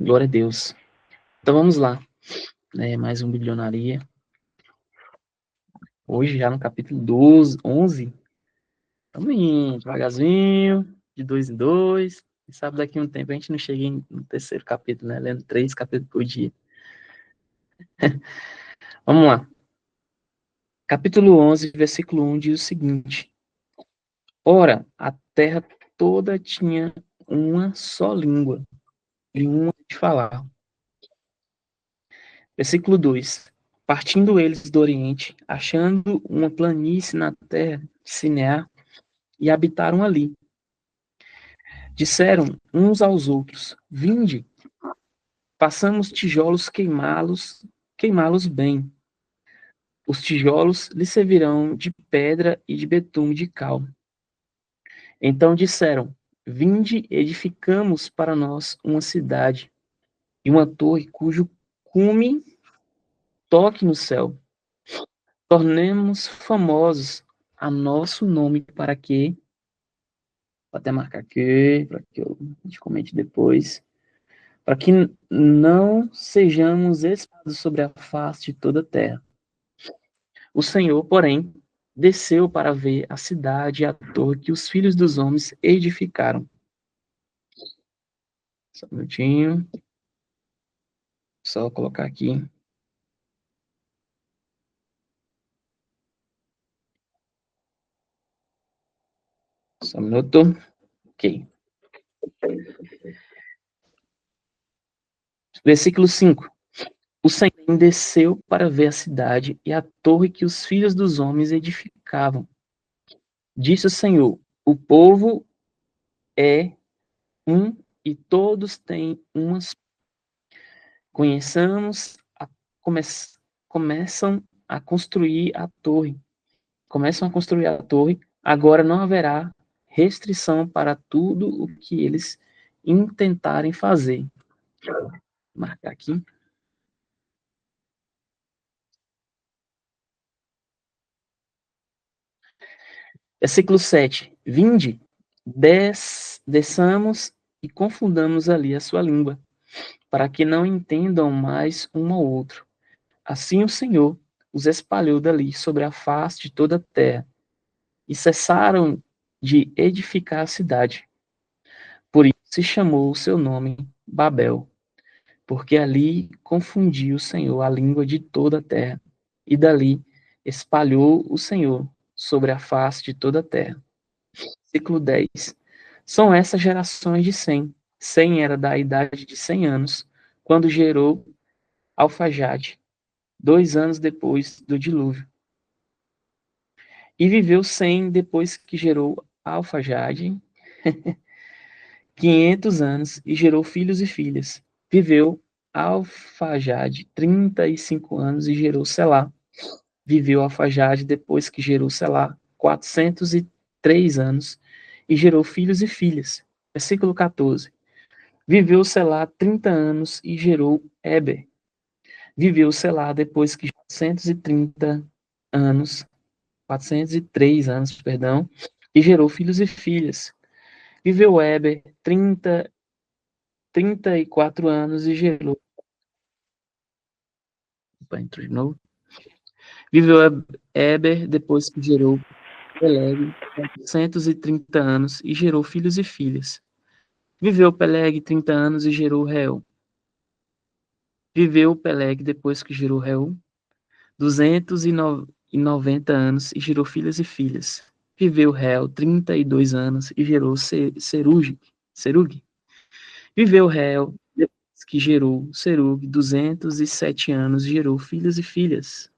Glória a Deus. Então vamos lá, mais um Bilionaria. Hoje já no capítulo 12, 11. Estamos indo devagarzinho, de 2 em 2. Quem sabe daqui a um tempo a gente não chega no terceiro capítulo, né? Lendo 3 capítulos por dia. Vamos lá. Capítulo 11, versículo 1 diz o seguinte: Ora, a terra toda tinha uma só língua e uma de falar. Versículo 2: Partindo eles do Oriente, achando uma planície na terra de Sinear, e habitaram ali. Disseram uns aos outros: Vinde, façamos tijolos queimá-los bem. Os tijolos lhe servirão de pedra e de betume de cal. Então disseram: Vinde, edificamos para nós uma cidade e uma torre cujo cume toque no céu. Tornemos famosos a nosso nome para que, vou até marcar aqui, para que a gente comente depois, para que não sejamos espalhados sobre a face de toda a terra. O Senhor, porém, desceu para ver a cidade e a torre que os filhos dos homens edificaram. Só um minutinho. Só colocar aqui. Só um minuto. Ok. Versículo 5. O Senhor desceu para ver a cidade e a torre que os filhos dos homens edificavam. Disse o Senhor: O povo é um e todos têm umas. Conheçamos, começam a construir a torre. Começam a construir a torre. Agora não haverá restrição para tudo o que eles intentarem fazer. Vou marcar aqui. Versículo 7. Vinde, desçamos e confundamos ali a sua língua, para que não entendam mais um ao outro. Assim o Senhor os espalhou dali sobre a face de toda a terra, e cessaram de edificar a cidade. Por isso se chamou o seu nome Babel, porque ali confundiu o Senhor a língua de toda a terra, e dali espalhou o Senhor sobre a face de toda a terra. Versículo 10. São essas gerações de Sem. Sem era da idade de 100 anos, quando gerou Alfajade, 2 anos depois do dilúvio. E viveu Sem depois que gerou Alfajade, 500 anos, e gerou filhos e filhas. Viveu Alfajade 35 anos e gerou Selá. Viveu Alfajade depois que gerou Selá 403 anos e gerou filhos e filhas. Versículo 14. Viveu Selá 30 anos e gerou Eber. Viveu Selá depois que 403 anos, e gerou filhos e filhas. Viveu Eber 34 anos e gerou. Opa, entrou de novo. Viveu Eber depois que gerou Peleg 430 anos e gerou filhos e filhas. Viveu Peleg 30 anos e gerou Reu. Viveu Peleg depois que gerou Reu 290 anos e gerou filhos e filhas. Viveu Reu 32 anos e gerou Serug. Viveu Reu depois que gerou Serug 207 anos e gerou filhos e filhas.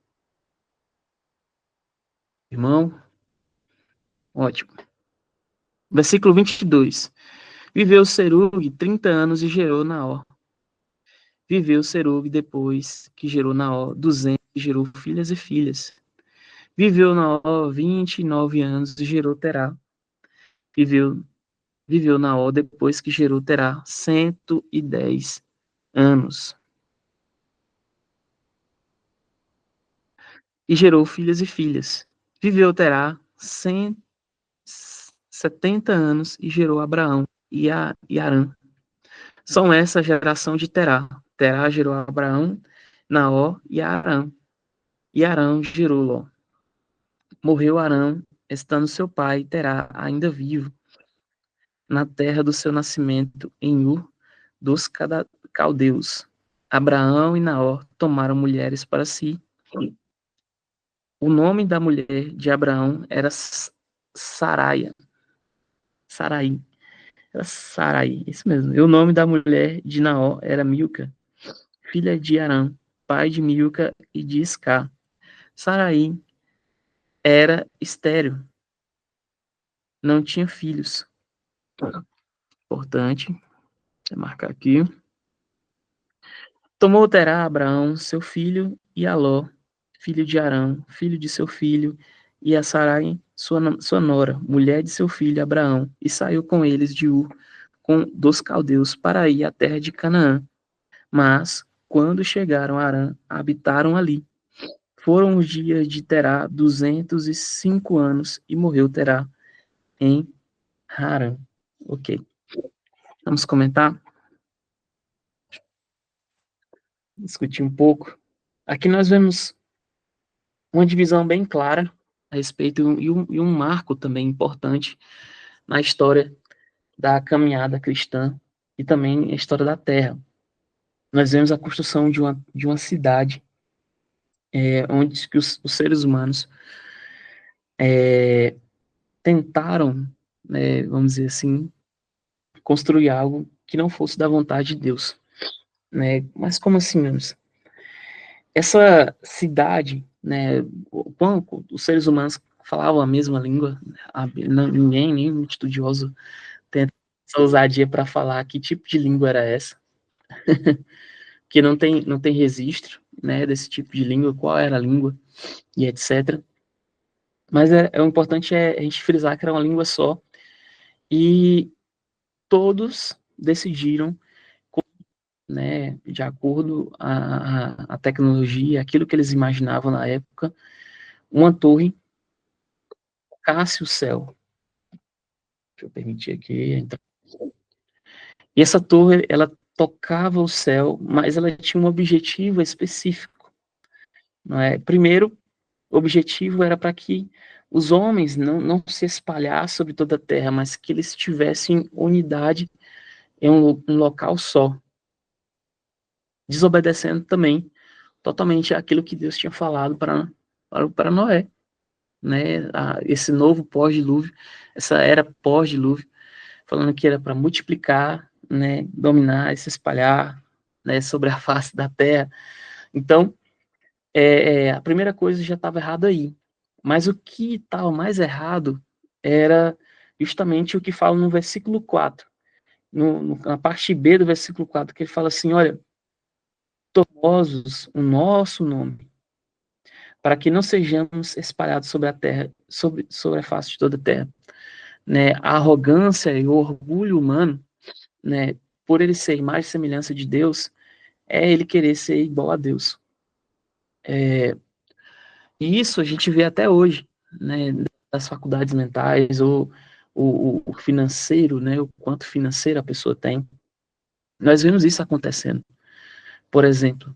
Irmão, ótimo. Versículo 22. Viveu Serug 30 anos e gerou Naor. Viveu Serug depois que gerou Naor 200 e gerou filhas e filhas. Viveu Naor 29 anos e gerou Terá. Viveu Naor depois que gerou Terá 110 anos. E gerou filhas e filhas. Viveu Terá 170 anos e gerou Abraão e Arã. São essa a geração de Terá. Terá gerou Abraão, Naó e Arã. E Arã gerou Ló. Morreu Arã, estando seu pai, Terá, ainda vivo, na terra do seu nascimento, em Ur dos caldeus. Abraão e Naó tomaram mulheres para si. O nome da mulher de Abraão era Saraia. Sarai. Era Sarai, isso mesmo. E o nome da mulher de Naó era Milca, filha de Arã, pai de Milca e de Isca. Sarai era estéril, não tinha filhos. Importante, vou marcar aqui. Tomou Terá Abraão, seu filho, e a Ló, filho de Arão, filho de seu filho, e a Sarai, sua nora, mulher de seu filho Abraão, e saiu com eles de Ur, dos caldeus, para ir à terra de Canaã. Mas, quando chegaram a Arã, habitaram ali. Foram os dias de Terá 205 anos, e morreu Terá em Harã. Ok, vamos comentar, discutir um pouco. Aqui nós vemos uma divisão bem clara a respeito e um marco também importante na história da caminhada cristã e também a história da Terra. Nós vemos a construção de uma cidade onde que os seres humanos tentaram, vamos dizer assim, construir algo que não fosse da vontade de Deus. Né? Mas como assim, menos? Essa cidade, né, quando os seres humanos falavam a mesma língua, ninguém, nem estudioso, tem essa ousadia para falar que tipo de língua era essa, que não tem registro, né, desse tipo de língua, qual era a língua e etc. Mas o importante é a gente frisar que era uma língua só e todos decidiram, né, de acordo a tecnologia, aquilo que eles imaginavam na época, uma torre tocasse o céu. Deixa eu permitir aqui. Então. E essa torre, ela tocava o céu, mas ela tinha um objetivo específico. Não é? Primeiro, o objetivo era para que os homens não se espalhassem sobre toda a terra, mas que eles tivessem unidade em um local só, desobedecendo também totalmente aquilo que Deus tinha falado para Noé, né? Esse novo pós-dilúvio, essa era pós-dilúvio, falando que era para multiplicar, né, dominar e se espalhar, né, sobre a face da terra. Então, a primeira coisa já estava errado aí. Mas o que estava mais errado era justamente o que fala no versículo 4, na parte B do versículo 4, que ele fala assim, olha, famosos o nosso nome, para que não sejamos espalhados sobre a terra, sobre a face de toda a terra. Né? A arrogância e o orgulho humano, né, por ele ser imagem e semelhança de Deus, é ele querer ser igual a Deus. E isso a gente vê até hoje, né, das faculdades mentais, ou o financeiro, né, o quanto financeiro a pessoa tem. Nós vemos isso acontecendo. Por exemplo,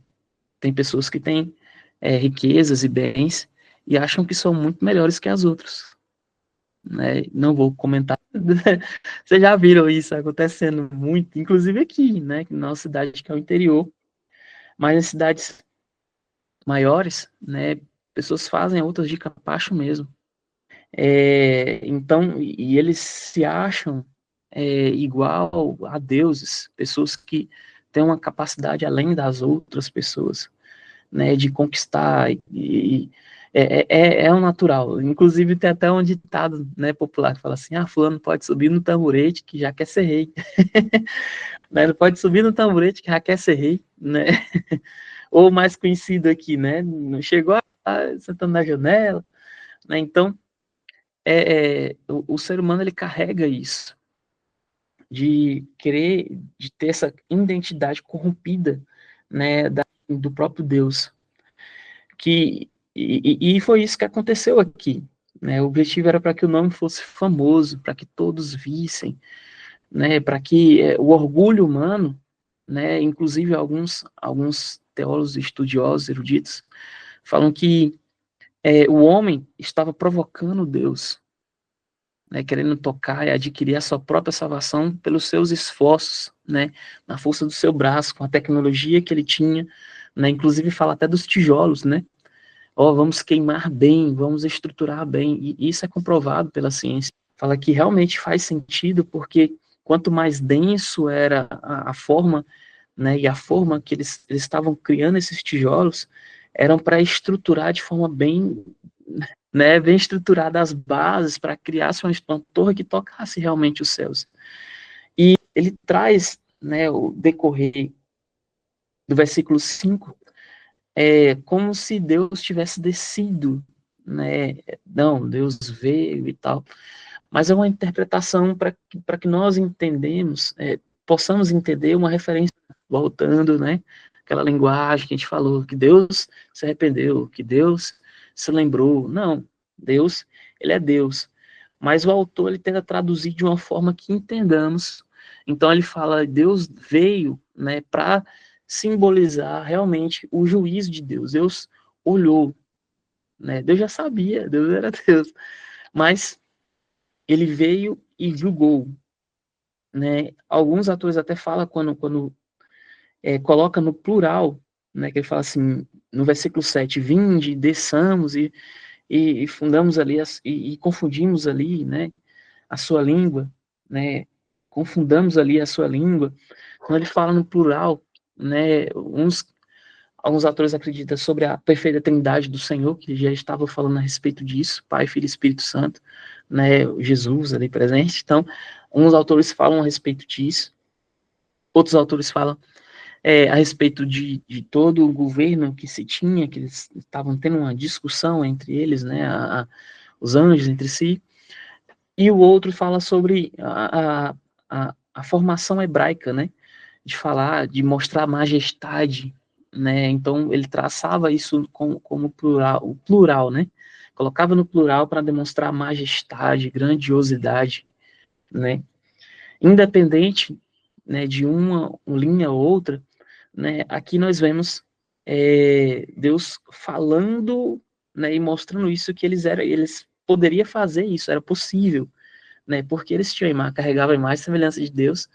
tem pessoas que têm riquezas e bens e acham que são muito melhores que as outras. Né? Não vou comentar. Vocês já viram isso acontecendo muito, inclusive aqui, né, na nossa cidade que é o interior, mas em cidades maiores, né, pessoas fazem outras de capacho mesmo. Então, e eles se acham igual a deuses, pessoas que têm uma capacidade além das outras pessoas, né, de conquistar, e é o natural. Inclusive tem até um ditado, né, popular que fala assim, fulano pode subir no tamborete que já quer ser rei. Né, ele pode subir no tamborete que já quer ser rei, né, ou mais conhecido aqui, né, não chegou sentando na janela, né, então o ser humano ele carrega isso, de querer, de ter essa identidade corrompida, né, do próprio Deus, e foi isso que aconteceu aqui, né, o objetivo era para que o nome fosse famoso, para que todos vissem, né, para que o orgulho humano, né, inclusive alguns teólogos estudiosos, eruditos, falam que o homem estava provocando Deus, né, querendo tocar e adquirir a sua própria salvação pelos seus esforços, né, na força do seu braço, com a tecnologia que ele tinha, né, inclusive fala até dos tijolos, né, vamos queimar bem, vamos estruturar bem, e isso é comprovado pela ciência. Fala que realmente faz sentido, porque quanto mais denso era a forma, né, e a forma que eles estavam criando esses tijolos, eram para estruturar de forma bem, né, bem estruturada as bases, para criar uma torre que tocasse realmente os céus. E ele traz, né, o decorrer do versículo 5, como se Deus tivesse descido, né, não, Deus veio e tal, mas é uma interpretação para que nós entendemos, possamos entender uma referência, voltando, né, aquela linguagem que a gente falou, que Deus se arrependeu, que Deus se lembrou. Não, Deus, ele é Deus, mas o autor ele tenta traduzir de uma forma que entendamos. Então ele fala, Deus veio, né, para simbolizar realmente o juízo de Deus. Deus olhou, né, Deus já sabia, Deus era Deus, mas ele veio e julgou, né? Alguns atores até falam quando coloca no plural, né? Que ele fala assim, no versículo 7, vinde, desçamos e fundamos ali, e confundimos ali, né? A sua língua, né? Confundamos ali a sua língua. Quando ele fala no plural, né? Alguns autores acreditam sobre a perfeita trindade do Senhor, que já estava falando a respeito disso, Pai, Filho e Espírito Santo, né, Jesus ali presente. Então, uns autores falam a respeito disso, outros autores falam a respeito de todo o governo que se tinha, que eles estavam tendo uma discussão entre eles, né, os anjos entre si, e o outro fala sobre a formação hebraica, né, de falar, de mostrar majestade, né? Então ele traçava isso como plural, o plural, né? Colocava no plural para demonstrar majestade, grandiosidade, né? Independente, né, de uma linha ou outra, né? Aqui nós vemos Deus falando, né, e mostrando isso que eles poderiam fazer isso, era possível, né? Porque eles tinham carregavam a imagem e semelhança de Deus,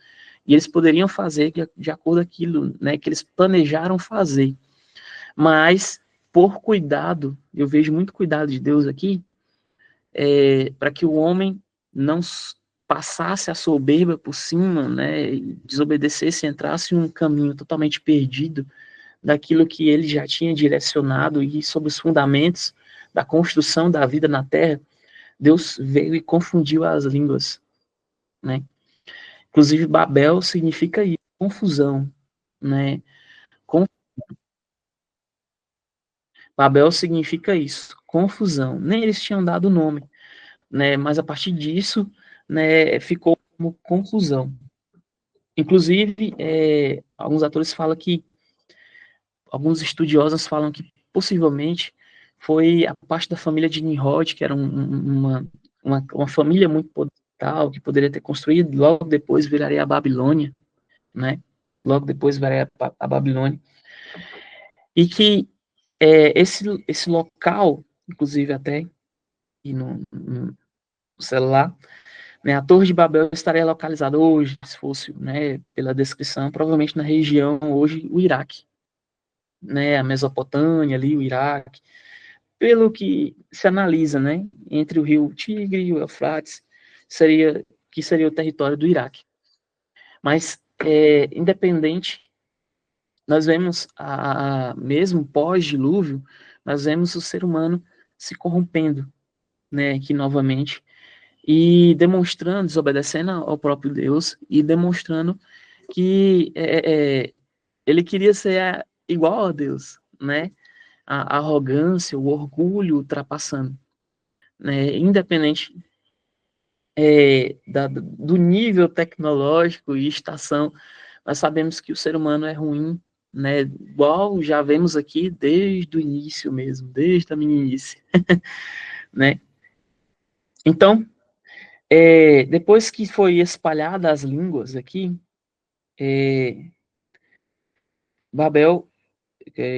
e eles poderiam fazer de acordo com aquilo, né, que eles planejaram fazer. Mas, por cuidado, eu vejo muito cuidado de Deus aqui, para que o homem não passasse a soberba por cima, né, desobedecesse, entrasse em um caminho totalmente perdido daquilo que ele já tinha direcionado e sobre os fundamentos da construção da vida na Terra, Deus veio e confundiu as línguas, né? Inclusive, Babel significa isso, confusão, né? Com, Babel significa isso, confusão. Nem eles tinham dado o nome, né? Mas a partir disso, né, ficou como confusão. Inclusive, alguns atores falam que, alguns estudiosos falam que possivelmente foi a parte da família de Nimrod, que era uma família muito poderosa, que poderia ter construído, logo depois viraria a Babilônia, né? Logo depois viraria a Babilônia. E que esse local, inclusive até e no celular, né, a Torre de Babel estaria localizada hoje, se fosse, né, pela descrição, provavelmente na região hoje, o Iraque, né, a Mesopotâmia ali, o Iraque, pelo que se analisa, né, entre o rio Tigre e o Eufrates, que seria o território do Iraque. Mas, independente, nós vemos, mesmo pós-dilúvio, nós vemos o ser humano se corrompendo, né, aqui novamente, e demonstrando, desobedecendo ao próprio Deus, e demonstrando que ele queria ser igual a Deus, né, a arrogância, o orgulho ultrapassando, né, independente do nível tecnológico e estação, nós sabemos que o ser humano é ruim, né, igual já vemos aqui desde o início mesmo, desde a meninice, né. Então, Depois que foi espalhada as línguas aqui, Babel,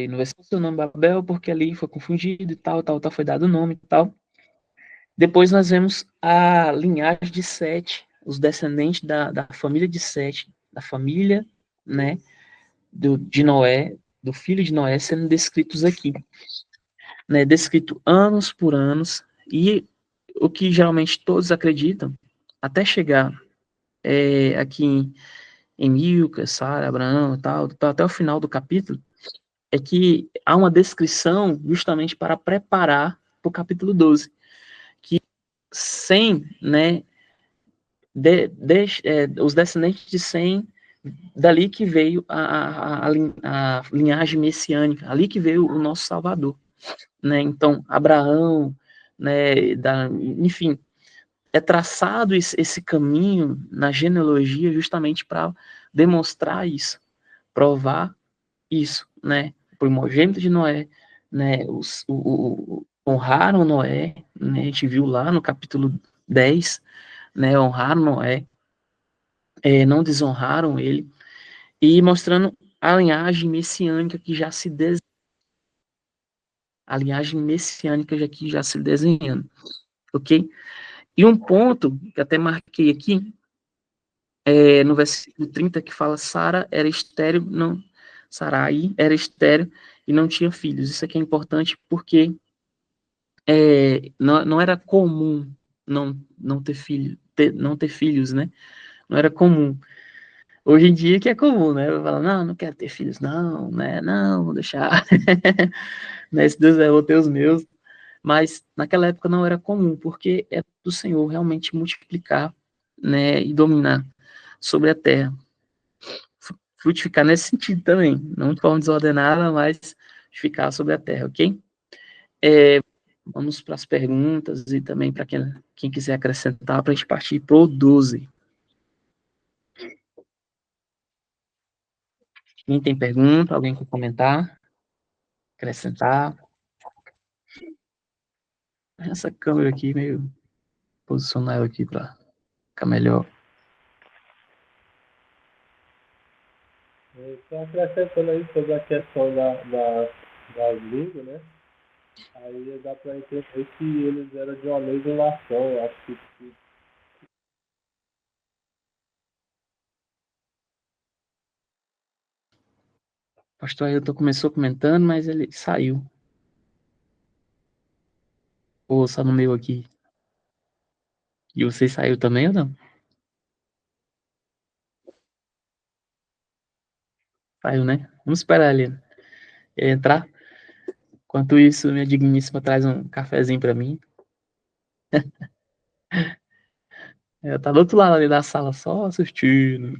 não vai ser o nome Babel, porque ali foi confundido e tal, foi dado o nome e tal. Depois nós vemos a linhagem de Sete, os descendentes da família de Sete, da família, né, de Noé, do filho de Noé, sendo descritos aqui, né, descrito anos por anos, e o que geralmente todos acreditam, até chegar aqui em Milca, Sara, Abraão e tal, até o final do capítulo, é que há uma descrição justamente para preparar para o capítulo 12, que Sem, né, os descendentes de Sem, dali que veio a linhagem messiânica, ali que veio o nosso Salvador, né? Então, Abraão, né, enfim, é traçado esse caminho na genealogia justamente para demonstrar isso, provar isso, né? O primogênito de Noé, né? Honraram Noé, né? A gente viu lá no capítulo 10, né? Honraram Noé, não desonraram ele, e mostrando a linhagem messiânica que já se desenha, a linhagem messiânica que já se desenhando, ok? E um ponto que até marquei aqui, no versículo 30, que fala Sara era estéril, não, Sarai era estéril e não tinha filhos. Isso aqui é importante porque não era comum não ter filho, não ter filhos, né? Não era comum. Hoje em dia que é comum, né? Eu falo, não quero ter filhos, não, né? Não, vou deixar. Né? Se Deus vou ter os meus. Mas naquela época não era comum, porque é do Senhor realmente multiplicar, né? E dominar sobre a terra. Frutificar nesse sentido também, não de forma desordenada, mas ficar sobre a terra, ok? Vamos para as perguntas e também para quem quiser acrescentar, para a gente partir para o 12. Quem tem pergunta, alguém quer comentar, acrescentar? Essa câmera aqui, meio posicionar ela aqui para ficar melhor. Então, acrescentando aí sobre a questão das línguas, né? Aí dá para entender que eles eram de uma mesma nação. Eu acho que O pastor Ailton começou comentando, mas ele saiu. Ou só no meu aqui. E você saiu também ou não? Saiu, né? Vamos esperar ele entrar. Enquanto isso, minha digníssima traz um cafezinho para mim. Ela tá do outro lado ali da sala, só assistindo.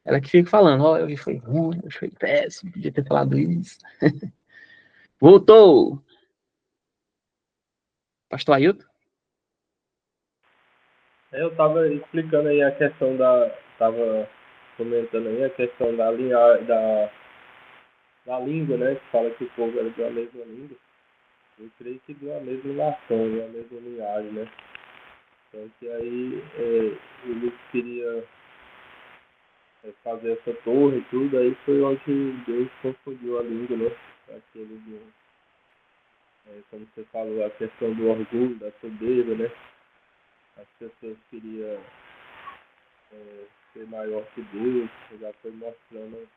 Ela que fica falando, ó, hoje foi ruim, hoje foi péssimo, podia ter falado isso. Voltou! Pastor Ailton? eu estava explicando aí a questão estava comentando aí a questão da língua, né? Que fala que o povo era de uma mesma língua. Eu creio que de uma mesma nação, de uma mesma linhagem, né? Então que aí eles queriam fazer essa torre e tudo, aí foi onde Deus confundiu a língua, né? Aquele como você falou, a questão do orgulho, da soberba, né? As pessoas queriam ser maior que Deus, já foi mostrando o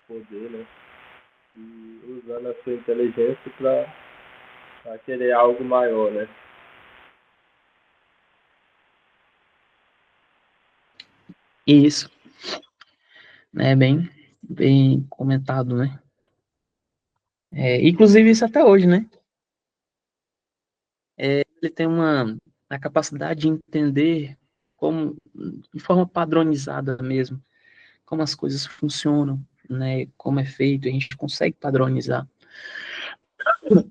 poder, né? E usando a sua inteligência para querer algo maior, né? Isso, né? Bem comentado, né? Inclusive isso até hoje, né? Ele tem a capacidade de entender como, de forma padronizada mesmo, como as coisas funcionam, né? Como é feito, a gente consegue padronizar.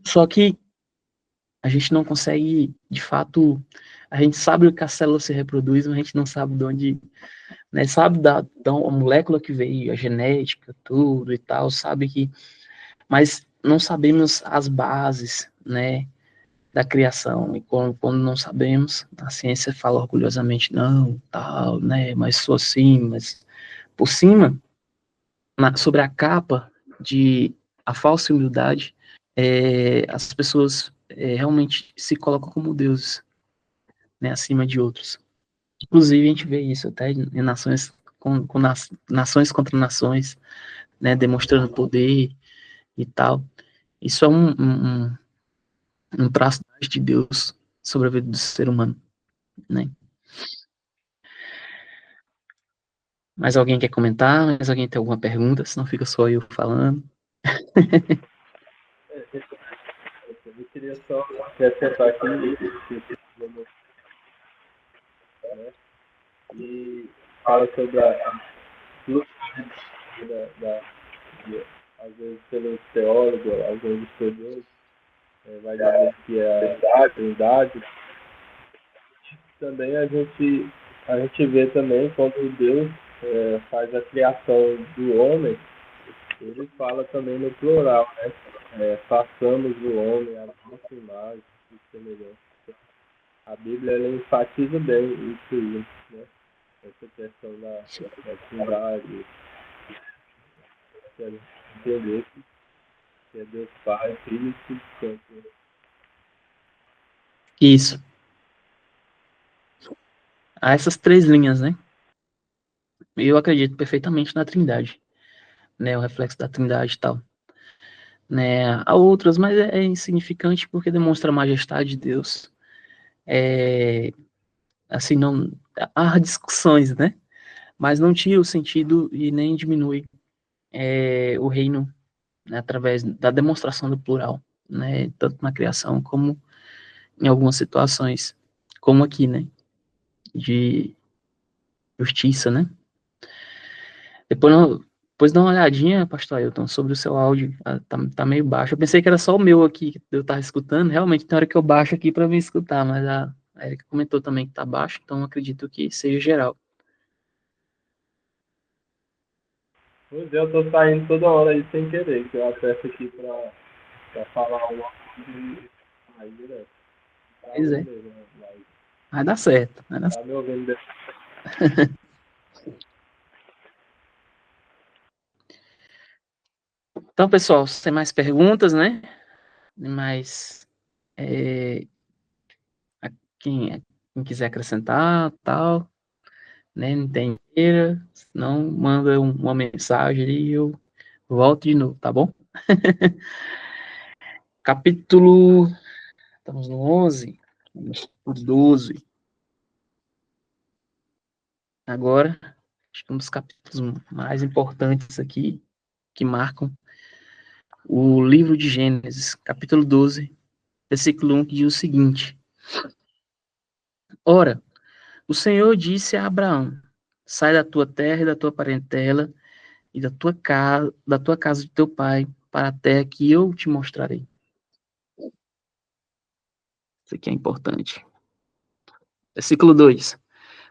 Só que a gente não consegue, de fato, a gente sabe que a célula se reproduz, mas a gente não sabe de onde, né? Sabe da molécula que veio, a genética, tudo e tal, sabe que, mas não sabemos as bases, né? da criação. E quando não sabemos, a ciência fala orgulhosamente, não, tal, né, mas sou assim, mas por cima, sobre a capa de a falsa humildade, as pessoas realmente se colocam como deuses, né, acima de outros. Inclusive, a gente vê isso até em nações, nações contra nações, né, demonstrando poder e tal. Isso é um traço de Deus sobre a vida do ser humano, né? Mais alguém quer comentar? Mais alguém tem alguma pergunta? Senão fica só eu falando. Eu queria só acrescentar aqui, né? E fala sobre a às vezes pelos teólogos, alguns estudiosos, vai dizer que é a Trindade. Também a gente vê também quando Deus faz a criação do homem, ele fala também no plural, né? Façamos o homem a nossa imagem e semelhança. A Bíblia ela enfatiza bem isso aí, né? Essa questão da trindade, que a gente entender que é Deus Pai, Filho e Espírito Santo. Isso. Há essas três linhas, né? Eu acredito perfeitamente na Trindade, né? O reflexo da Trindade e tal. Né? Há outras, mas é insignificante porque demonstra a majestade de Deus. Assim, não há discussões, né? Mas não tira o sentido e nem diminui o reino, né, através da demonstração do plural, né? Tanto na criação como em algumas situações, como aqui, né? De justiça, né? Depois, depois dá uma olhadinha, pastor Ailton, sobre o seu áudio. Tá meio baixo. Eu pensei que era só o meu aqui que eu tava escutando. Realmente tem hora que eu baixo aqui para me escutar, mas a Erika comentou também que tá baixo, então acredito que seja geral. Pois é, eu tô saindo toda hora aí sem querer, que eu acesso aqui pra falar uma coisa e aí direto. Pois Travou é, mesmo, né? Mas vai dar certo. Vai dar tá certo. me ouvindo. Então, pessoal, se tem mais perguntas, né? Mais é, quem quiser acrescentar, tal, né? Não tem inteira, senão manda uma mensagem ali e eu volto de novo, tá bom? Capítulo, estamos no 11, vamos pro 12. Agora, acho que um dos capítulos mais importantes aqui, que marcam o livro de Gênesis, capítulo 12, versículo 1, que diz o seguinte: Ora, o Senhor disse a Abraão: Sai da tua terra e da tua parentela e da tua casa de teu pai, para a terra que eu te mostrarei. Isso aqui é importante. Versículo 2: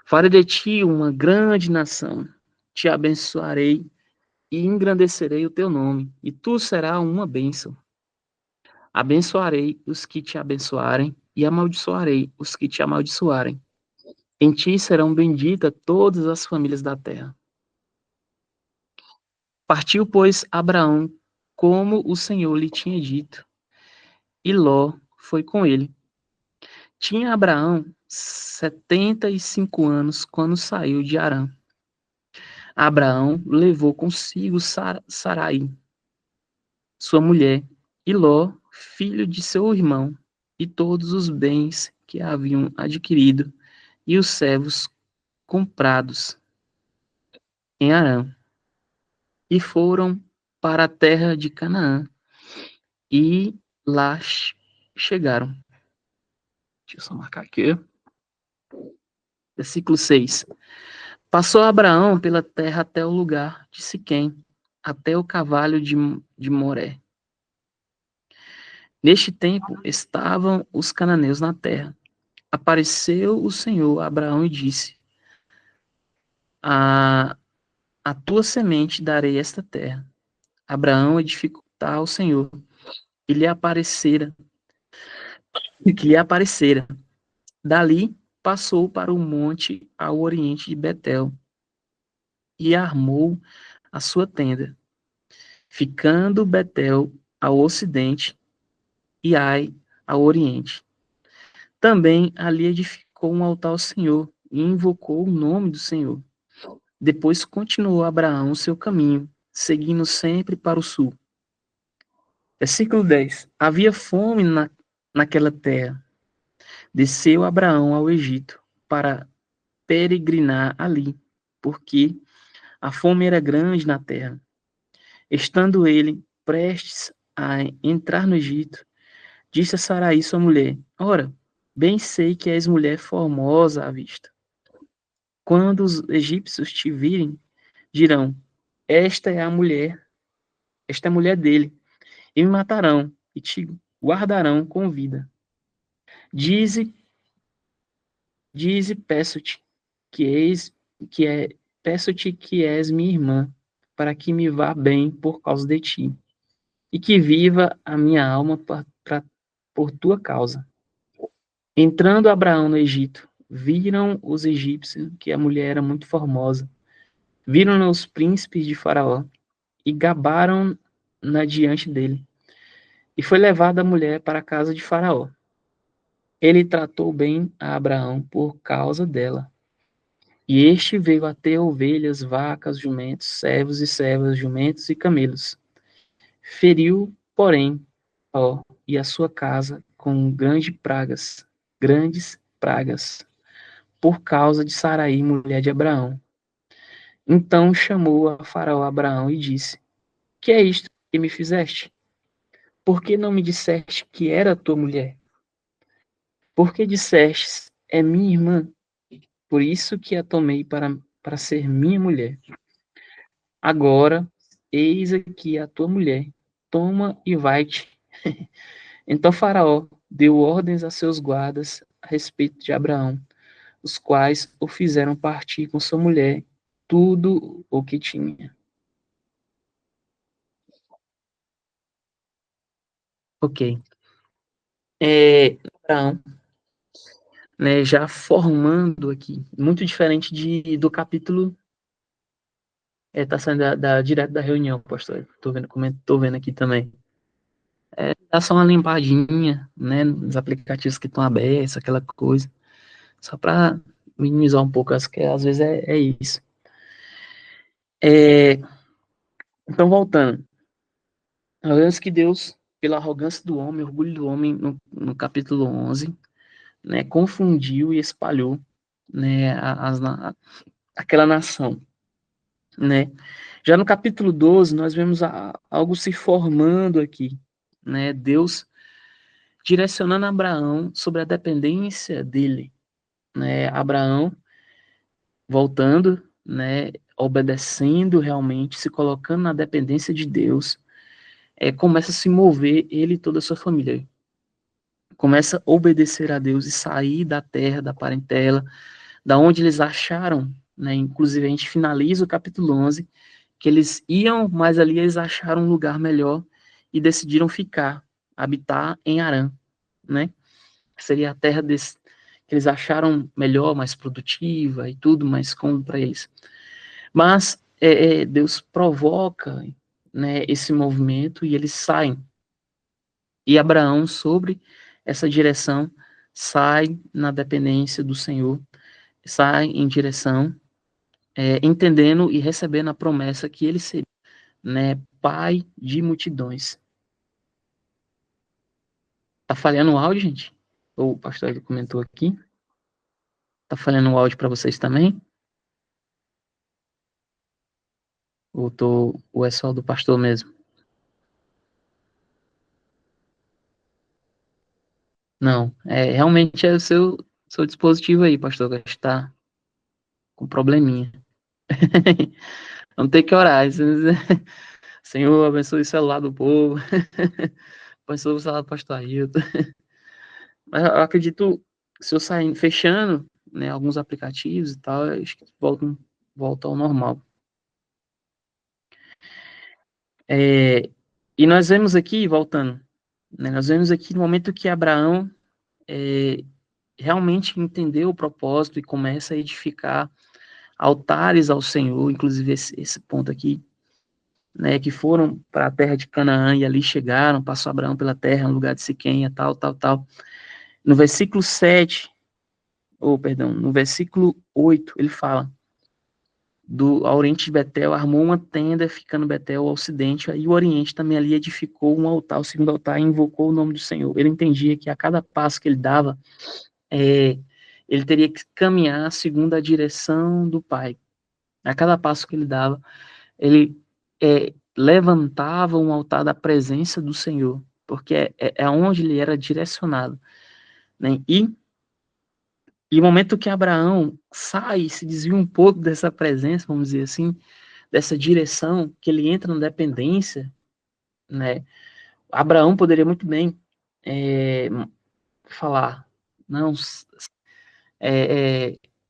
Farei de ti uma grande nação, te abençoarei e engrandecerei o teu nome, e tu serás uma bênção. Abençoarei os que te abençoarem, e amaldiçoarei os que te amaldiçoarem. Em ti serão benditas todas as famílias da terra. Partiu, pois, Abraão, como o Senhor lhe tinha dito, e Ló foi com ele. Tinha Abraão 75 anos quando saiu de Harã. Abraão levou consigo Sarai, sua mulher, e Ló, filho de seu irmão, e todos os bens que haviam adquirido, e os servos comprados em Harã, e foram para a terra de Canaã, e lá chegaram. Deixa eu só marcar aqui. Versículo 6. Passou Abraão pela terra até o lugar de Siquém, até o carvalho de Moré. Neste tempo estavam os cananeus na terra. Apareceu o Senhor a Abraão e disse: A tua semente darei esta terra. Abraão edificou ao Senhor e lhe aparecera que lhe aparecera. Dali passou para o monte ao oriente de Betel e armou a sua tenda, ficando Betel ao ocidente e Ai ao oriente. Também ali edificou um altar ao Senhor e invocou o nome do Senhor. Depois continuou Abraão o seu caminho, seguindo sempre para o sul. Versículo 10. Havia fome naquela terra. Desceu Abraão ao Egito para peregrinar ali, porque a fome era grande na terra. Estando ele prestes a entrar no Egito, disse a Sarai, sua mulher: Ora, bem sei que és mulher formosa à vista. Quando os egípcios te virem, dirão: esta é a mulher dele, e me matarão e te guardarão com vida. Dize, peço-te que és que é peço-te que és minha irmã, para que me vá bem por causa de ti, e que viva a minha alma por tua causa. Entrando Abraão no Egito, viram os egípcios que a mulher era muito formosa. Viram os príncipes de Faraó e gabaram-na diante dele. E foi levada a mulher para a casa de Faraó. Ele tratou bem a Abraão por causa dela. E este veio a ter ovelhas, vacas, jumentos, servos e servas, jumentos e camelos. Feriu, porém, ó, e a sua casa com grandes pragas, por causa de Saraí, mulher de Abraão. Então chamou a Faraó Abraão e disse: Que é isto que me fizeste? Por que não me disseste que era tua mulher? Por que disseste: É minha irmã? Por isso que a tomei para ser minha mulher. Agora, eis aqui a tua mulher. Toma e vai-te. Então Faraó deu ordens a seus guardas a respeito de Abraão, os quais o fizeram partir com sua mulher tudo o que tinha. Ok. Abraão, né, já formando aqui, muito diferente do capítulo, tá saindo direto da reunião, pastor. Tô vendo aqui também. Dá só uma limpadinha, né, nos aplicativos que estão abertos, aquela coisa, só para minimizar um pouco, acho que às vezes é isso. Então, voltando, nós vemos que Deus, pela arrogância do homem, orgulho do homem, no capítulo 11, né, confundiu e espalhou, né, aquela nação, né. Já no capítulo 12, nós vemos algo se formando aqui, né, Deus direcionando Abraão sobre a dependência dele, né, Abraão voltando, né, obedecendo realmente, se colocando na dependência de Deus, começa a se mover ele e toda a sua família. Começa a obedecer a Deus e sair da terra, da parentela, da onde eles acharam, né, inclusive a gente finaliza o capítulo 11, que eles iam, mas ali eles acharam um lugar melhor e decidiram ficar, habitar em Harã, né? Seria a terra que eles acharam melhor, mais produtiva e tudo, mais cômodo para eles. Mas Deus provoca, né, esse movimento e eles saem. E Abraão, sobre essa direção, sai na dependência do Senhor, sai em direção, entendendo e recebendo a promessa que ele seria, né, pai de multidões. Tá falhando o áudio, gente? O pastor ele comentou aqui. Tá falhando o áudio para vocês também? Ou é só do pastor mesmo? Não, realmente é o seu dispositivo aí, pastor, que está com probleminha. Vamos ter que orar. Senhor, abençoe o celular do povo. Abençoe o celular do pastor Ailton. Mas eu acredito, se eu sair fechando, né, alguns aplicativos e tal, acho que volta ao normal. E nós vemos aqui, voltando, né, nós vemos aqui no momento que Abraão realmente entendeu o propósito e começa a edificar altares ao Senhor, inclusive esse ponto aqui, né, que foram para a terra de Canaã e ali chegaram, passou Abraão pela terra, no lugar de Siquém, tal, tal, tal. No versículo 7, no versículo 8, ele fala, ao oriente de Betel, armou uma tenda, ficando Betel ao ocidente, e o oriente também ali edificou um altar, o segundo altar, e invocou o nome do Senhor. Ele entendia que a cada passo que ele dava, ele teria que caminhar segundo a direção do Pai. A cada passo que ele dava, ele levantava um altar da presença do Senhor, porque é onde ele era direcionado. Né? E o momento que Abraão sai, se desvia um pouco dessa presença, vamos dizer assim, dessa direção, que ele entra na dependência, né? Abraão poderia muito bem falar, não,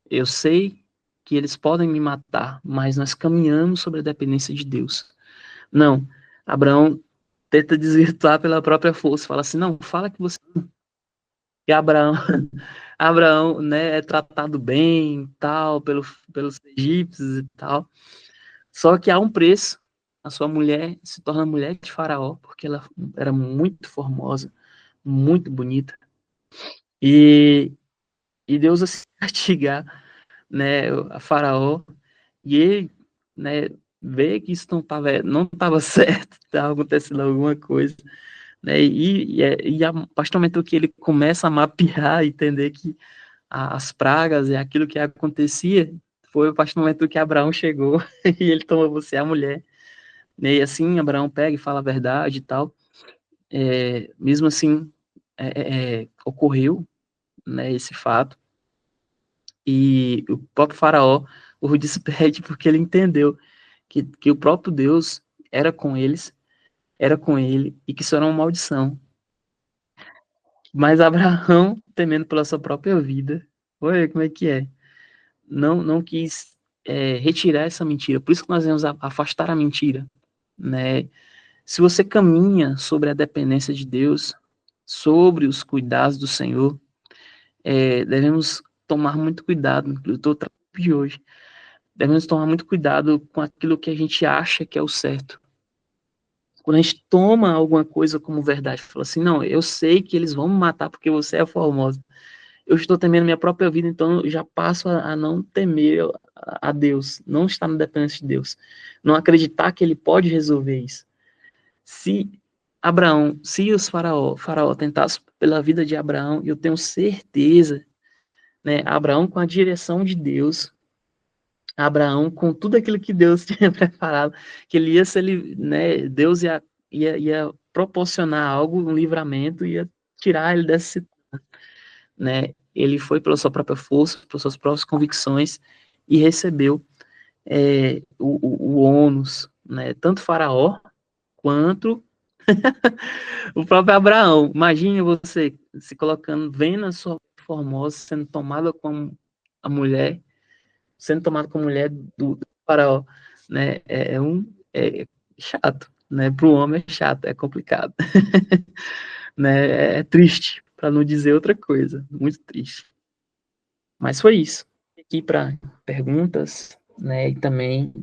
eu sei que eles podem me matar, mas nós caminhamos sobre a dependência de Deus. Não, Abraão tenta desvirtuar pela própria força, fala assim, não, fala que você... E Abraão, né, é tratado bem, tal, pelos egípcios e tal, só que há um preço, a sua mulher se torna mulher de Faraó, porque ela era muito formosa, muito bonita, e Deus assim castigar, né, a Faraó, e ele, né, vê que isso não estava certo, estava acontecendo alguma coisa, né, a partir do momento que ele começa a mapear, entender que as pragas e aquilo que acontecia, foi a partir do momento que Abraão chegou e ele tomou você a mulher, né, e assim Abraão pega e fala a verdade e tal, mesmo assim ocorreu, né, esse fato, e o próprio faraó o despede porque ele entendeu que o próprio Deus era com eles, era com ele, e que isso era uma maldição. Mas Abraão, temendo pela sua própria vida, olha como é que é, não quis retirar essa mentira. Por isso que nós vamos afastar a mentira, né? Se você caminha sobre a dependência de Deus, sobre os cuidados do Senhor, devemos tomar muito cuidado. Eu estou de hoje. Devemos tomar muito cuidado com aquilo que a gente acha que é o certo. Quando a gente toma alguma coisa como verdade, fala assim, não, eu sei que eles vão me matar porque você é formosa. Eu estou temendo minha própria vida, então eu já passo a não temer a Deus, não estar na dependência de Deus, não acreditar que ele pode resolver isso. Se os faraó tentasse pela vida de Abraão, eu tenho certeza, né, Abraão com a direção de Deus, Abraão com tudo aquilo que Deus tinha preparado, que ele ia ser, né, Deus ia proporcionar algo, um livramento, ia tirar ele dessa situação, né? Ele foi pela sua própria força, pelas suas próprias convicções e recebeu o ônus, né? Tanto Faraó quanto o próprio Abraão. Imagine você se colocando, vendo a sua formosa sendo tomada como a mulher, sendo tomada como mulher do Faraó, né? É chato, né? Para o homem é chato, é complicado, né? É triste, para não dizer outra coisa, muito triste. Mas foi isso. Aqui para perguntas, né? E também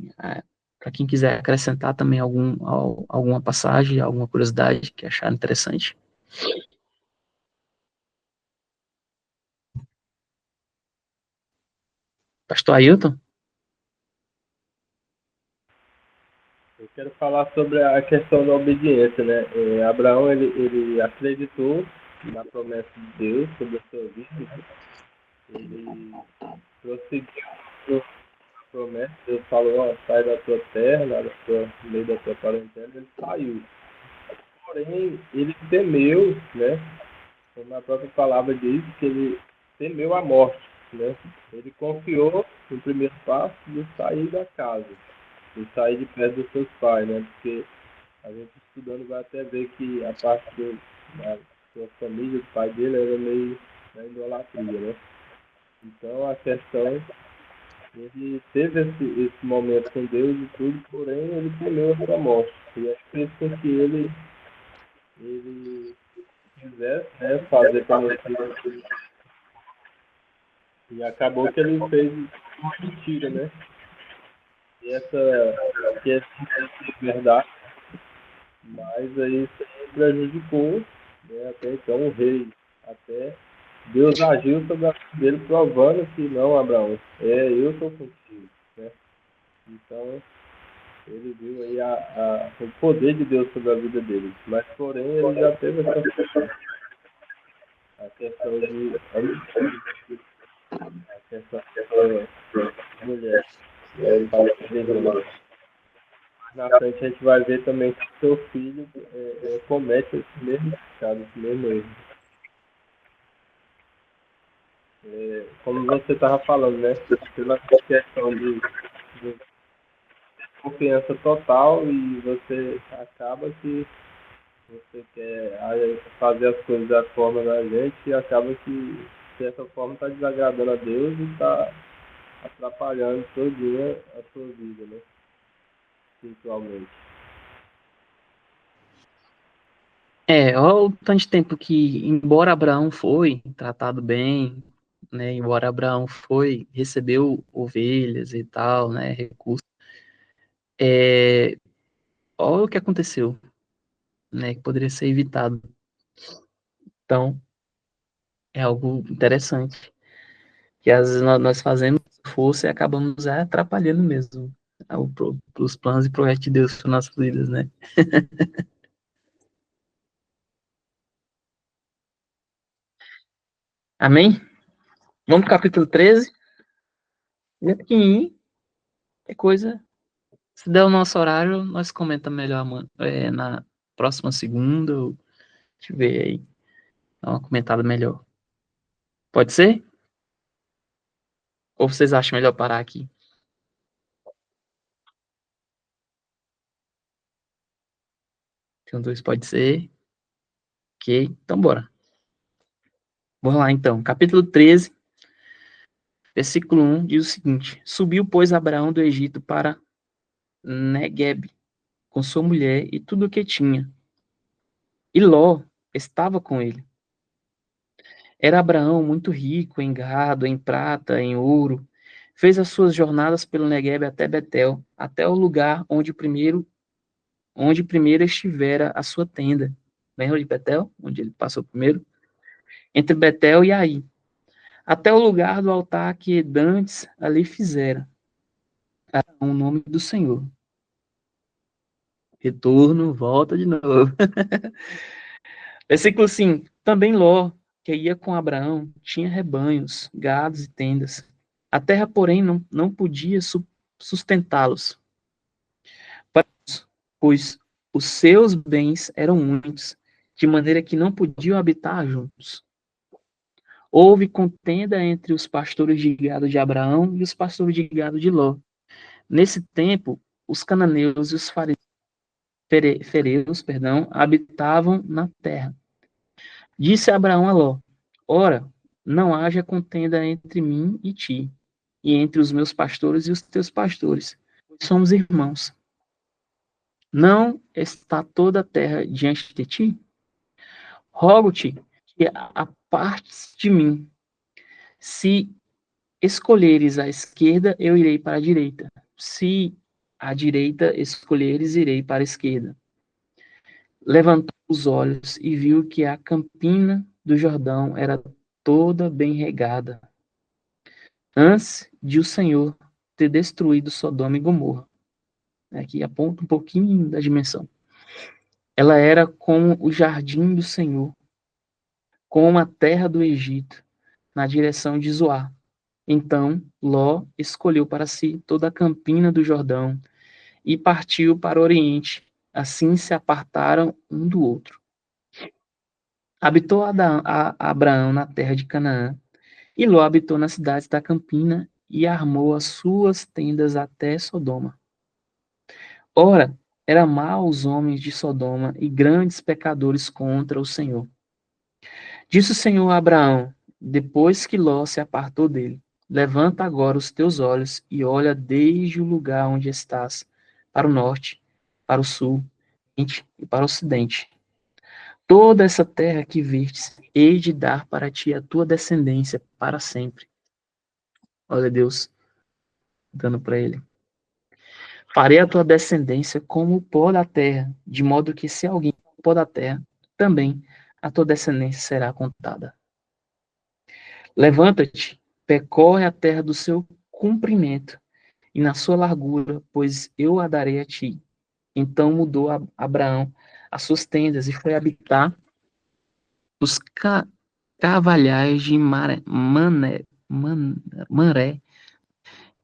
para quem quiser acrescentar também alguma passagem, alguma curiosidade que achar interessante. Pastor Ailton? Eu quero falar sobre a questão da obediência, né? Abraão, ele acreditou na promessa de Deus sobre a sua vida, né? Ele prosseguiu a promessa, Deus falou, ó, sai da tua terra, da tua lei da tua parentela, ele saiu. Porém, ele temeu, né? Como a própria palavra diz, que ele temeu a morte, né? Ele confiou no primeiro passo de sair da casa, de sair de perto dos seus pais, né? Porque a gente estudando vai até ver que a parte da sua família, do pai dele, era meio na idolatria, né? Então a questão, ele teve esse momento com Deus e tudo, porém ele temeu a sua morte. E aí fez com que ele quiser, né, fazer para você. E acabou que ele fez uma mentira, né? E que é verdade, mas aí isso aí prejudicou, né, até então o rei. Até Deus agiu sobre a vida dele, provando que não, Abraão, eu estou contigo, né? Então, ele viu aí o poder de Deus sobre a vida dele. Mas, porém, ele já teve a questão de a questão da mulher. Ele fala que vergonha. Na frente a gente vai ver também que seu filho comete esse mesmo pecado, esse mesmo erro. Como você estava falando, né? Pela questão de confiança total e você acaba que você quer fazer as coisas da forma da gente e acaba que, de certa forma, está desagradando a Deus e está atrapalhando todinha a sua vida, né? Espiritualmente. Olha o tanto de tempo que, embora Abraão foi tratado bem, né, embora Abraão recebeu ovelhas e tal, né, recursos, olha o que aconteceu, né, que poderia ser evitado. Então, é algo interessante, que às vezes nós fazemos força e acabamos atrapalhando mesmo os planos e projetos de Deus para nossas vidas, né? Amém? Vamos pro capítulo 13. É pequenininho, é coisa. Se der o nosso horário, nós comentamos melhor na próxima segunda. Deixa eu ver aí. Dar uma comentada melhor. Pode ser? Ou vocês acham melhor parar aqui? Então, dois pode ser. Ok, então bora. Vamos lá então. Capítulo 13, versículo 1 diz o seguinte: Subiu, pois, Abraão do Egito para Neguebe, com sua mulher e tudo o que tinha. E Ló estava com ele. Era Abraão muito rico em gado, em prata, em ouro. Fez as suas jornadas pelo Neguebe até Betel, até o lugar onde primeiro estivera a sua tenda. Lembra de Betel, onde ele passou primeiro? Entre Betel e Ai, até o lugar do altar que dantes ali fizera, o nome do Senhor. Retorno, volta de novo. Versículo 5. Também Ló, que ia com Abraão, tinha rebanhos, gados e tendas. A terra, porém, não podia sustentá-los, pois os seus bens eram muitos, de maneira que não podiam habitar juntos. Houve contenda entre os pastores de gado de Abraão e os pastores de gado de Ló. Nesse tempo, os cananeus e os fereus, habitavam na terra. Disse Abraão a Ló: Ora, não haja contenda entre mim e ti, e entre os meus pastores e os teus pastores, pois somos irmãos. Não está toda a terra diante de ti? Rogo-te que apartes de mim. Se escolheres a esquerda, eu irei para a direita. Se a direita escolheres, irei para a esquerda. Levantou os olhos e viu que a campina do Jordão era toda bem regada, antes de o Senhor ter destruído Sodoma e Gomorra. Aqui aponta um pouquinho da dimensão. Ela era como o jardim do Senhor, como a terra do Egito, na direção de Zoar. Então Ló escolheu para si toda a campina do Jordão e partiu para o oriente. Assim se apartaram um do outro. Habitou Abraão na terra de Canaã, e Ló habitou nas cidades da campina e armou as suas tendas até Sodoma. Ora, eram maus os homens de Sodoma e grandes pecadores contra o Senhor. Disse o Senhor a Abraão, depois que Ló se apartou dele: Levanta agora os teus olhos e olha desde o lugar onde estás, para o norte, para o sul, e para o ocidente. toda essa terra que vistes, hei de dar para ti a tua descendência para sempre. Olha Deus dando para ele. Farei a tua descendência como o pó da terra, de modo que se alguém o pó da terra, também a tua descendência será contada. Levanta-te, percorre a terra do seu comprimento e na sua largura, pois eu a darei a ti. Então mudou Abraão as suas tendas e foi habitar os cavalhais de Manré,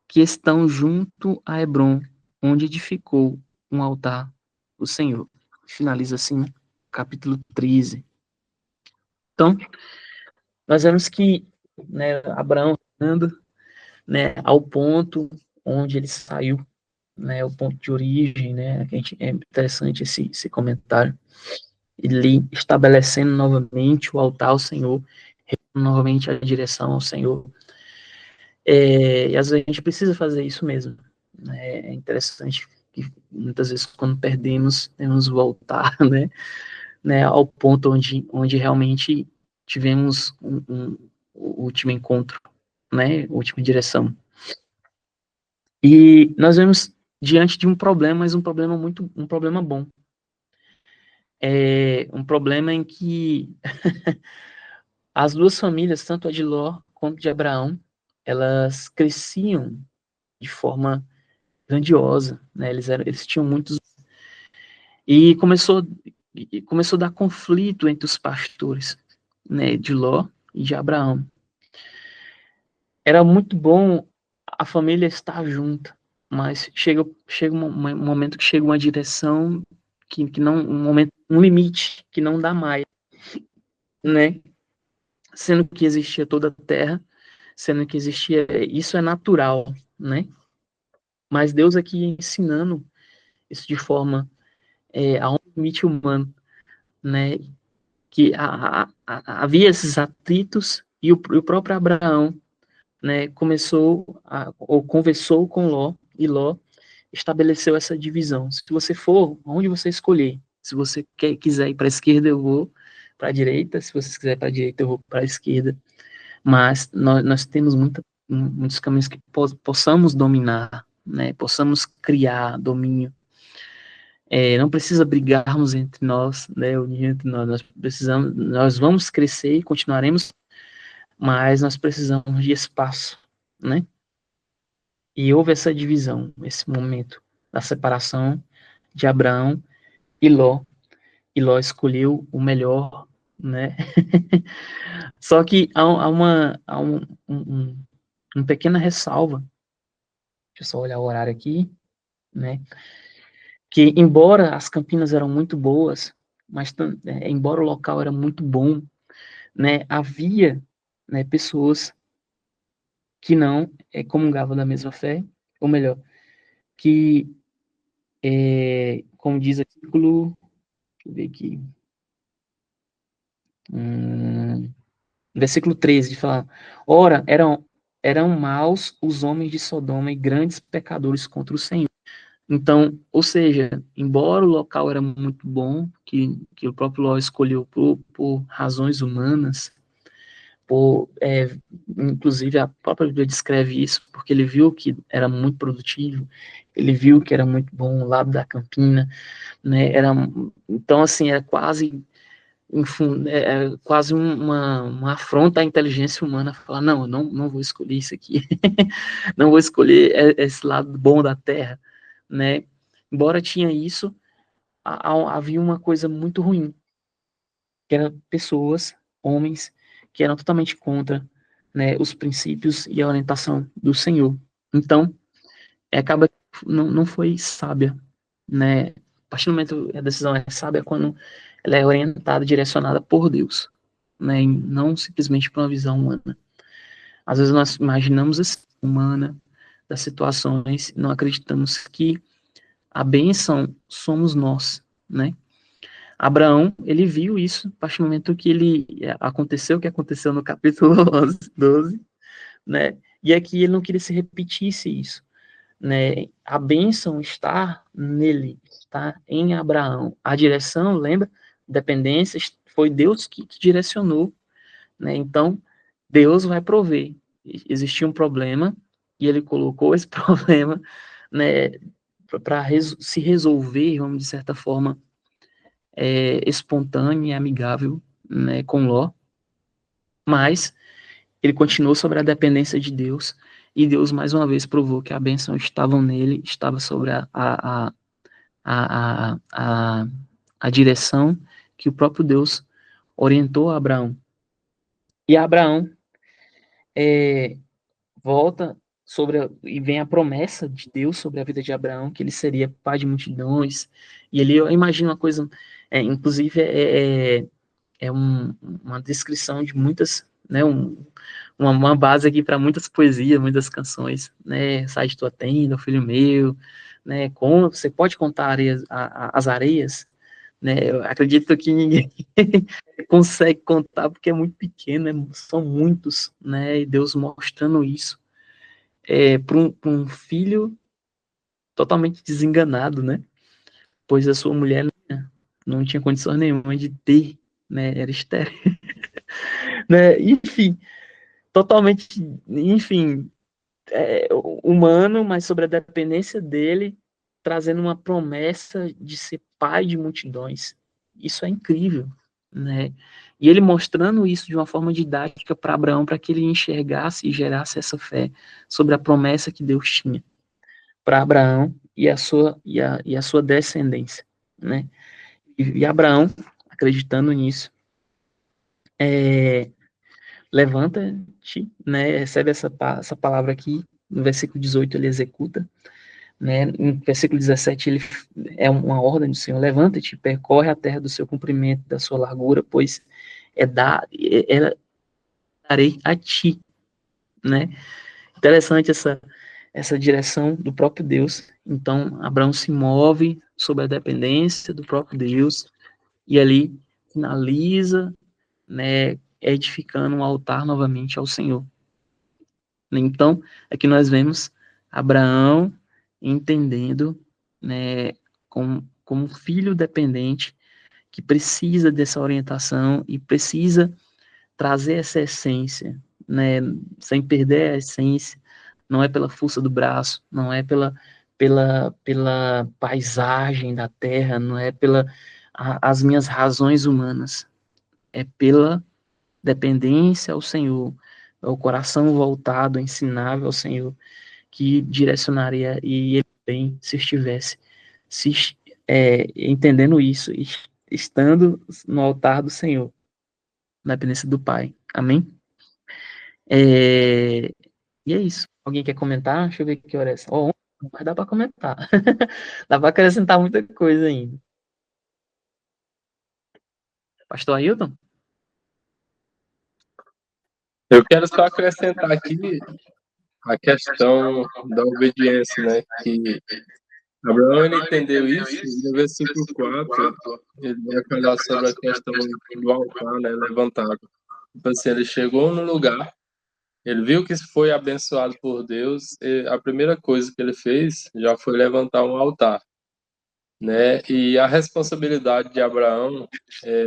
que estão junto a Hebrom, onde edificou um altar do Senhor. Finaliza assim, capítulo 13. Então, nós vemos que, né, Abraão andando, né, ao ponto onde ele saiu, né, o ponto de origem, né, é interessante esse comentário, ele estabelecendo novamente o altar ao Senhor, novamente a direção ao Senhor, e às vezes a gente precisa fazer isso mesmo, né, é interessante que muitas vezes quando perdemos, temos voltar, né, ao ponto onde realmente tivemos o último encontro, né, última direção. E nós vemos diante de um problema, mas um problema bom. É um problema em que as duas famílias, tanto a de Ló quanto de Abraão, elas cresciam de forma grandiosa, né? Eles tinham muitos e começou a dar conflito entre os pastores, né, de Ló e de Abraão. Era muito bom a família estar junta, mas chega um momento que chega uma direção que não, um limite que não dá mais, né? Sendo que existia toda a terra, sendo que existia, isso é natural, né? Mas Deus aqui ensinando isso de forma a um limite humano, né? Que havia esses atritos e o próprio Abraão, né, ou conversou com Ló, e Ló estabeleceu essa divisão. Se você for, onde você escolher, se você quiser ir para a esquerda, eu vou para a direita, se você quiser para a direita, eu vou para a esquerda, mas nós temos muitos caminhos que possamos dominar, né, possamos criar domínio. Não precisa brigarmos entre nós, né, unir entre nós vamos crescer e continuaremos, mas nós precisamos de espaço, né? E houve essa divisão, esse momento da separação de Abraão e Ló. E Ló escolheu o melhor, né? Só que há uma pequena ressalva. Deixa eu só olhar o horário aqui, né? Que embora as Campinas eram muito boas, mas embora o local era muito bom, né? Havia, né, pessoas que não comungavam da mesma fé, ou melhor, que, como diz o versículo, deixa eu ver aqui, versículo 13, de falar, ora, eram maus os homens de Sodoma e grandes pecadores contra o Senhor. Então, ou seja, embora o local era muito bom, que o próprio Ló escolheu por razões humanas, inclusive a própria Bíblia descreve isso, porque ele viu que era muito produtivo, ele viu que era muito bom o lado da Campina, né? Então, assim, era quase quase uma afronta à inteligência humana falar, não, eu não vou escolher isso aqui, não vou escolher esse lado bom da terra, né? Embora tinha isso, havia uma coisa muito ruim, que eram pessoas, homens, que eram totalmente contra, né, os princípios e a orientação do Senhor. Então, acaba não foi sábia, né? A partir do momento que a decisão é sábia, é quando ela é orientada, direcionada por Deus, né? E não simplesmente por uma visão humana. Às vezes nós imaginamos a humana das situações, não acreditamos que a bênção somos nós, né? Abraão, ele viu isso a partir do momento que aconteceu o que aconteceu no capítulo 12, né? E aqui ele não queria se repetisse isso, né? A bênção está nele, está em Abraão. A direção, lembra? dependência, foi Deus que direcionou, né? Então, Deus vai prover. Existia um problema e ele colocou esse problema, né, para se resolver, vamos de certa forma, espontânea e amigável, né, com Ló, mas ele continuou sobre a dependência de Deus, e Deus mais uma vez provou que a bênção estava nele, estava sobre a, a direção que o próprio Deus orientou a Abraão. E Abraão volta e vem a promessa de Deus sobre a vida de Abraão, que ele seria pai de multidões, e ele, eu imagino uma coisa, inclusive uma descrição de muitas, né, uma base aqui para muitas poesias, muitas canções, né, sai de tua tenda, filho meu, né, você pode contar as areias, né, eu acredito que ninguém consegue contar porque é muito pequeno, né, são muitos, né, e Deus mostrando isso para um filho totalmente desenganado, né, pois a sua mulher não tinha condições nenhuma de ter, né, era estéril, né, enfim, totalmente, enfim, humano, mas sobre a dependência dele, trazendo uma promessa de ser pai de multidões. Isso é incrível, né? E ele mostrando isso de uma forma didática para Abraão, para que ele enxergasse e gerasse essa fé sobre a promessa que Deus tinha para Abraão e a sua descendência, né? E Abraão, acreditando nisso, levanta-te, né? Recebe essa palavra aqui, no versículo 18 ele executa, né? No versículo 17 ele é uma ordem do Senhor: levanta-te, percorre a terra do seu comprimento, da sua largura, pois darei a ti, né? Interessante essa direção do próprio Deus. Então Abraão se move sob a dependência do próprio Deus e ali finaliza, né, edificando um altar novamente ao Senhor. Então, aqui nós vemos Abraão entendendo, né, como filho dependente, que precisa dessa orientação e precisa trazer essa essência, né, sem perder a essência, não é pela força do braço, não é pela paisagem da terra, não é as minhas razões humanas, é pela dependência ao Senhor, é o coração voltado, ensinável ao Senhor, que direcionaria e ele bem se estivesse entendendo isso, estando no altar do Senhor, na dependência do Pai. Amém? E é isso. Alguém quer comentar? Deixa eu ver que hora é essa. Oh, mas dá para comentar. Dá para acrescentar muita coisa ainda. Pastor Ailton? Eu quero só acrescentar aqui a questão da obediência, né? Que Abraão ele entendeu isso, e no versículo 4, ele vai falar sobre a questão do altar, né, levantado. Tipo assim, ele chegou no lugar, ele viu que foi abençoado por Deus, e a primeira coisa que ele fez já foi levantar um altar, né? E a responsabilidade de Abraão é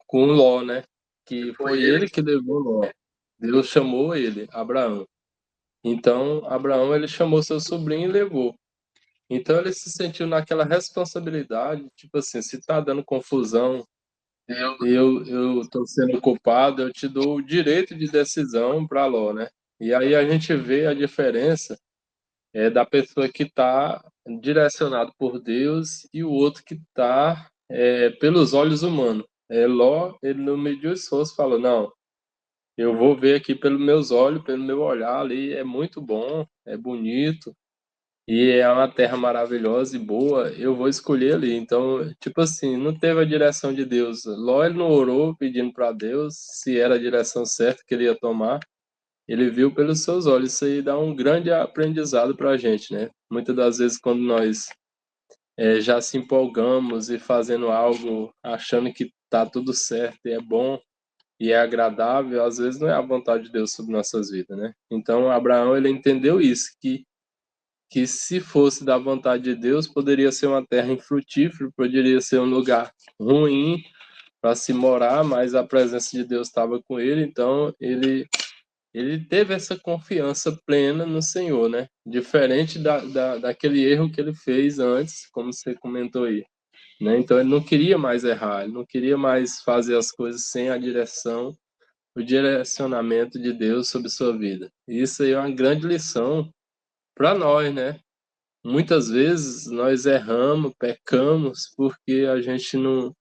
com Ló, né? Que foi ele que levou Ló. Deus chamou ele, Abraão. Então, Abraão ele chamou seu sobrinho e levou. Então ele se sentiu naquela responsabilidade, tipo assim, se tá dando confusão, eu tô sendo culpado, eu te dou o direito de decisão para Ló, né? E aí a gente vê a diferença da pessoa que está direcionado por Deus e o outro que está pelos olhos humanos. Ló, ele não mediu esforço, falou, não, eu vou ver aqui pelos meus olhos, pelo meu olhar ali, é muito bom, é bonito, e é uma terra maravilhosa e boa, eu vou escolher ali. Então, tipo assim, não teve a direção de Deus. Ló, ele não orou pedindo para Deus se era a direção certa que ele ia tomar. Ele viu pelos seus olhos. Isso aí dá um grande aprendizado para a gente, né? Muitas das vezes, quando nós já se empolgamos e fazendo algo achando que tá tudo certo e é bom e é agradável, às vezes não é a vontade de Deus sobre nossas vidas, né? Então, Abraão, ele entendeu isso, que que se fosse da vontade de Deus, poderia ser uma terra infrutífera, poderia ser um lugar ruim para se morar, mas a presença de Deus estava com ele, então ele teve essa confiança plena no Senhor, né? Diferente daquele erro que ele fez antes, como você comentou aí, né? Então ele não queria mais errar, ele não queria mais fazer as coisas sem a direção, o direcionamento de Deus sobre sua vida. E isso aí é uma grande lição para nós, né? Muitas vezes nós erramos, pecamos, porque a gente não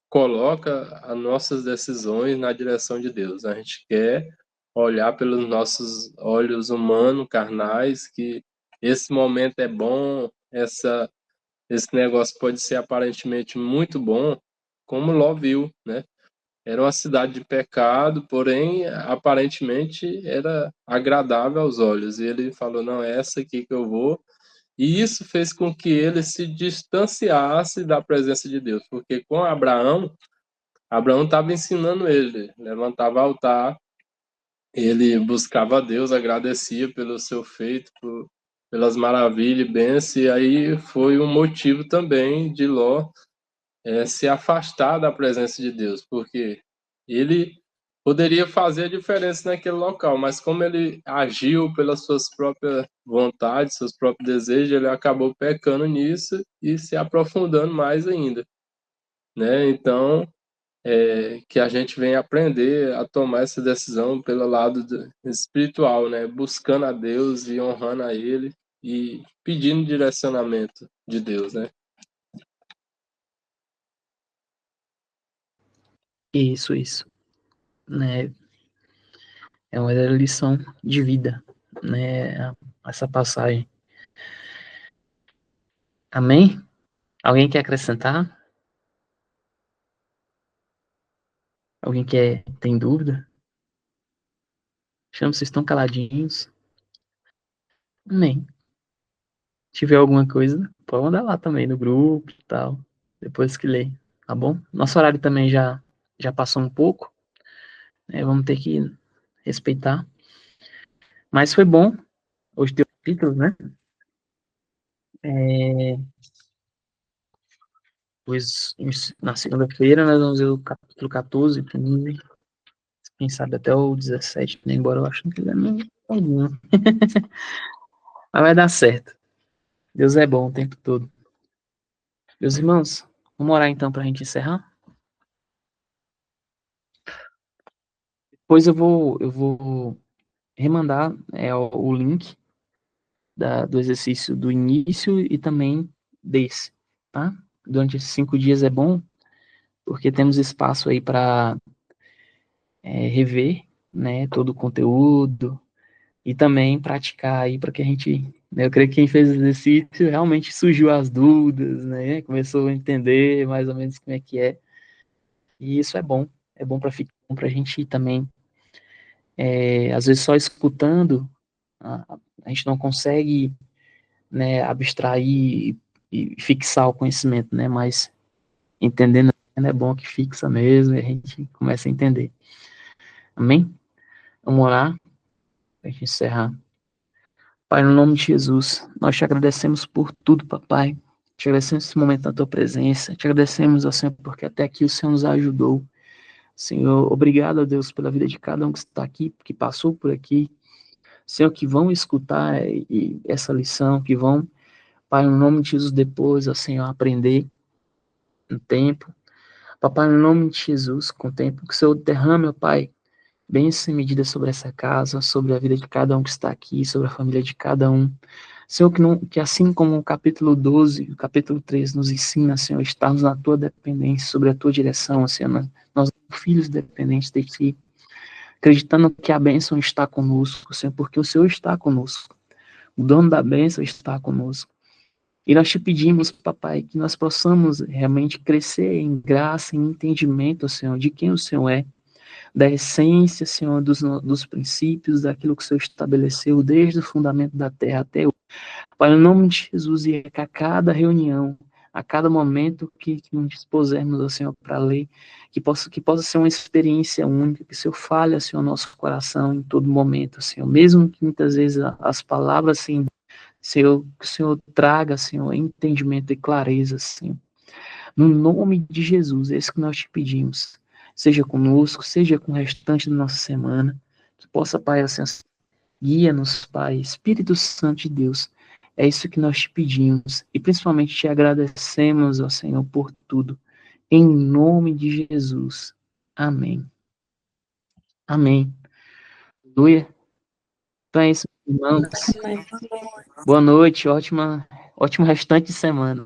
coloca as nossas decisões na direção de Deus. A gente quer olhar pelos nossos olhos humanos, carnais, que esse momento é bom, esse negócio pode ser aparentemente muito bom, como Ló viu, né? Era uma cidade de pecado, porém, aparentemente era agradável aos olhos. E ele falou, não, é essa aqui que eu vou. E isso fez com que ele se distanciasse da presença de Deus, porque com Abraão estava ensinando ele, levantava altar, ele buscava a Deus, agradecia pelo seu feito, pelas maravilhas e bênçãos, e aí foi um motivo também de Ló se afastar da presença de Deus, porque ele poderia fazer a diferença naquele local, mas como ele agiu pelas suas próprias vontades, seus próprios desejos, ele acabou pecando nisso e se aprofundando mais ainda, né? Então, que a gente venha aprender a tomar essa decisão pelo lado espiritual, né? Buscando a Deus e honrando a Ele e pedindo direcionamento de Deus, né? Isso, né? É uma lição de vida, né? Essa passagem. Amém? Alguém quer acrescentar? Alguém tem dúvida? Chama, vocês estão caladinhos. Amém. Se tiver alguma coisa, pode mandar lá também no grupo e tal. Depois que ler, tá bom? Nosso horário também já passou um pouco, né? Vamos ter que respeitar. Mas foi bom. Hoje tem o título, né? Pois na segunda-feira nós vamos ver o capítulo 14, 15, quem sabe até o 17, né? Embora eu acho que não é algum. Mas vai dar certo. Deus é bom o tempo todo. Meus irmãos, vamos orar então para a gente encerrar? Depois eu vou remandar o link do exercício do início e também desse, tá? Durante esses 5 dias é bom, porque temos espaço aí para rever, né, todo o conteúdo e também praticar aí para que a gente, né, eu creio que quem fez o exercício realmente surgiu as dúvidas, né, começou a entender mais ou menos como é que é, e isso é bom para a gente também, às vezes só escutando, a gente não consegue, né, abstrair e fixar o conhecimento, né, mas entendendo é bom que fixa mesmo e a gente começa a entender. Amém? Vamos orar para a gente encerrar. Pai, no nome de Jesus, nós te agradecemos por tudo, papai. Te agradecemos esse momento da tua presença. Te agradecemos, ó Senhor, porque até aqui o Senhor nos ajudou. Senhor, obrigado, ó Deus, pela vida de cada um que está aqui, que passou por aqui. Senhor, que vão escutar essa lição, que vão, Pai, no nome de Jesus, depois, ó Senhor, aprender um tempo. Papai, no nome de Jesus, com o tempo que o Senhor derrame, ó Pai, bênção e medida sobre essa casa, sobre a vida de cada um que está aqui, sobre a família de cada um. Senhor, que assim como o capítulo 12, o capítulo 13 nos ensina, Senhor, estarmos na tua dependência, sobre a tua direção, Senhor, nós filhos dependentes de ti, acreditando que a bênção está conosco, Senhor, porque o Senhor está conosco, o dono da bênção está conosco. E nós te pedimos, papai, que nós possamos realmente crescer em graça, em entendimento, Senhor, de quem o Senhor é, da essência, Senhor, dos princípios, daquilo que o Senhor estabeleceu desde o fundamento da terra até hoje. Pai, no nome de Jesus, e que a cada reunião a cada momento que nos dispusermos, ó Senhor, para ler, que possa ser uma experiência única, que o Senhor fale, ó Senhor, ao nosso coração em todo momento, Senhor, mesmo que muitas vezes as palavras, assim, Senhor, que o Senhor traga, Senhor, entendimento e clareza, Senhor. No nome de Jesus, é isso que nós te pedimos. Seja conosco, seja com o restante da nossa semana, que possa, Pai, assim, guia-nos, Pai, Espírito Santo de Deus. É isso que nós te pedimos e principalmente te agradecemos, ó Senhor, por tudo. Em nome de Jesus. Amém. Amém. Aleluia. Então é isso, irmãos. Amém. Boa noite, ótimo restante de semana.